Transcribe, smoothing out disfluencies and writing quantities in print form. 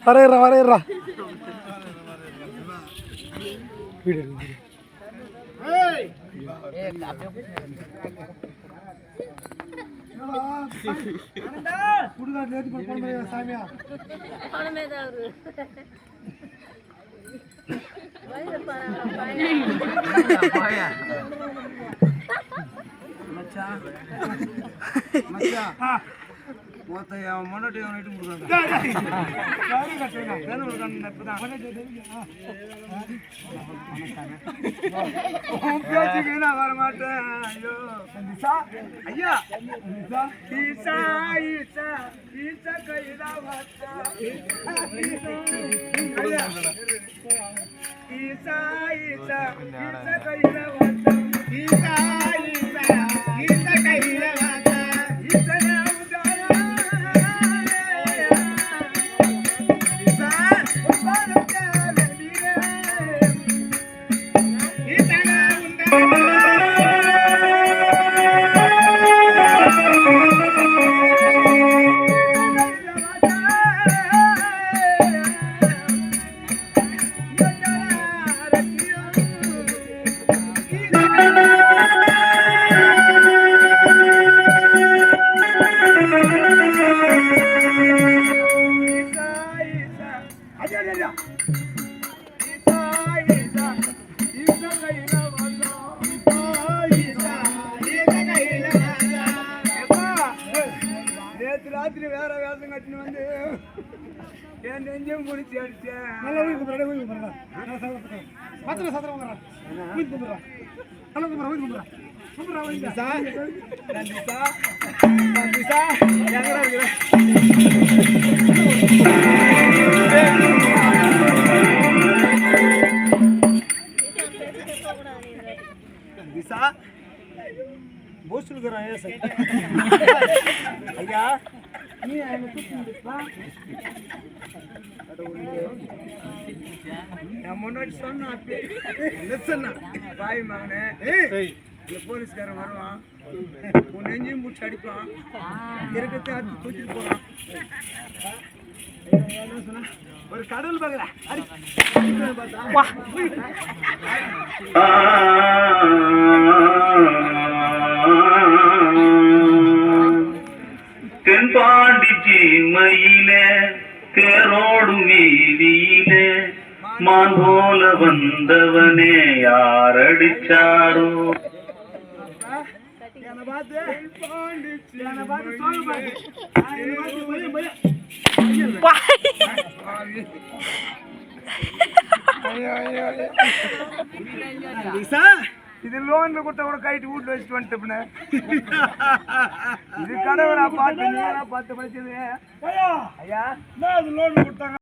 வரையிறா சாமியா முன்னாடி வர மாட்டேன் ஐயா ஈசா ஈசா ஈசா கைதா ஈசா ஈசா ஈசா கைதா ஈசா ஈசா ஈசா கைதா ராத்திரி வேற வேஷம் கட்டினு வந்து என் நெஞ்சம் முடிச்சு அடிச்சேன் ஐயா முன்னாடி சொன்ன பாய் மகனே போலீஸ்காரன் வருவான் உன் நெஞ்சையும் முடிச்சு அடிப்பான் இருக்கிறத தூக்கிட்டு போறான் ஒரு கடவுள் பார்க்கல தென்பாண்டி சீமையில தேரோடும் வீதியில மான் போல வந்தவனே யாரடிச்சாரோ இது லோன்ல கொடுத்த கூட கைட்டு வீட்டுல வச்சுட்டு வந்துட்டேன் இது கடவுளா பார்த்து பார்த்து படிச்சது ஐயா லோன் கொடுத்தாங்க.